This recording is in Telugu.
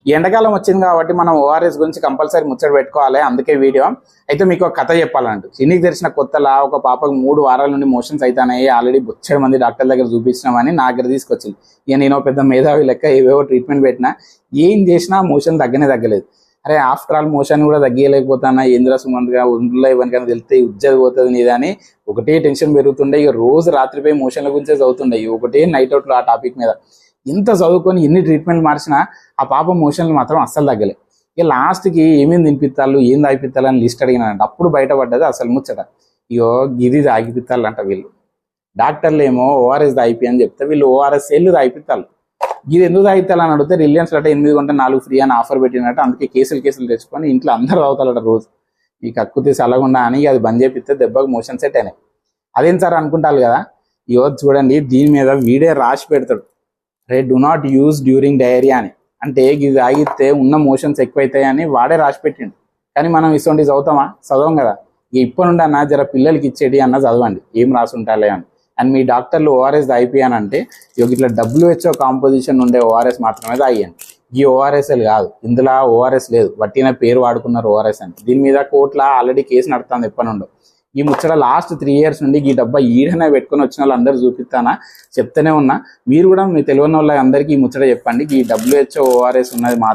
ఈ ఎండాకాలం వచ్చింది కాబట్టి మనం ఓఆర్ఎస్ గురించి కంపల్సరీ ముచ్చట పెట్టుకోవాలి. అందుకే వీడియో అయితే మీకు ఒక కథ చెప్పాలంటూ క్లినిక్ తెరిచిన కొత్తలా ఒక పాపకు 3 వారాల నుండి మోషన్స్ అవుతాయి. ఆల్రెడీ బొచ్చడి మంది డాక్టర్ దగ్గర చూపించినామని నా దగ్గర తీసుకొచ్చింది. ఇక నేను పెద్ద మేధావి లెక్క ఏవేవో ట్రీట్మెంట్ పెట్టినా ఏం చేసినా మోషన్ తగ్గలేదు. అరే ఆఫ్టర్ ఆల్ మోషన్ కూడా తగ్గలేకపోతానా, ఏంద్ర సుమంత్గా ఒంట్లో ఇవ్వనికైనా తెలితే ఉజ్జది పోతుంది నీదని ఒకటే టెన్షన్ పెరుగుతుండే. ఇక రోజు రాత్రిపోయి మోషన్ల గురించే చదువుతుండే, ఒకటే నైట్ అవుట్లు ఆ టాపిక్ మీద. ఎంత చదువుకొని ఎన్ని ట్రీట్మెంట్ మార్చినా ఆ పాప మోషన్లు మాత్రం అస్సలు తగ్గలే. ఇక లాస్ట్కి ఏమేమి తినిపిత్తాళ్ళు ఏం తాగిపిత్తాలు అని లిస్ట్ అడిగినానంట. అప్పుడు బయటపడ్డది అసలు ముచ్చట. ఇగో ఇది తాగిపిత్తాళ్ళు అంట వీళ్ళు. డాక్టర్లు ఏమో ఓఆర్ఎస్ తాగిపి అని చెప్తే వీళ్ళు ఓఆర్ఎస్ ఎల్లు తాగిపిత్తాళ్ళు. ఇది ఎందుకు తాగితాలని అడిగితే రిలయన్స్ అట 8 కొంటే 4 ఫ్రీ అని ఆఫర్ పెట్టినట్టు. అందుకే కేసులు తెచ్చుకొని ఇంట్లో అందరూ తాగుతారట రోజు. మీకు అక్కుతి సలగుండా అని అది బంద్ చేపిస్తే దెబ్బకు మోషన్ సెట్ అయినాయి. అదేం సార్ అనుకుంటారు కదా. ఇగో చూడండి దీని మీద వీడే రాసి పెడతాడు, రే do not use during diarrhoea అని. అంటే ఇది తాగితే ఉన్న మోషన్స్ ఎక్కువైతాయి అని వాడే రాసి పెట్టిండు. కానీ మనం ఇటువంటి చదవం కదా. ఇప్పటి నుండి అన్న జర పిల్లలకి ఇచ్చేటి అన్న చదవండి ఏం రాసి ఉంటాలే అని. అండ్ మీ డాక్టర్లు ఓఆర్ఎస్ తాగిపి అని అంటే ఇట్లా WHO కాంపోజిషన్ ఉండే ఓఆర్ఎస్ మాత్రమే తాగియండి. ఈ ఓఆర్ఎస్ఎల్ కాదు, ఇందులో ఓఆర్ఎస్ లేదు, వట్టిన పేరు వాడుకున్నారు ఓఆర్ఎస్ అని. దీని మీద కోర్టులో ఆల్రెడీ కేసు నడుస్తుంది ఎప్పటి నుండో. ఈ ముచ్చట లాస్ట్ 3 years నుండి ఈ డబ్బా ఈడనే పెట్టుకొని వచ్చిన వాళ్ళందరూ చూపిస్తానా చెప్తూనే ఉన్నా. మీరు కూడా మీ తెలియని వాళ్ళ అందరికీ ఈ ముచ్చట చెప్పండి. ఈ WHO ఓఆర్ఎస్ ఉన్నది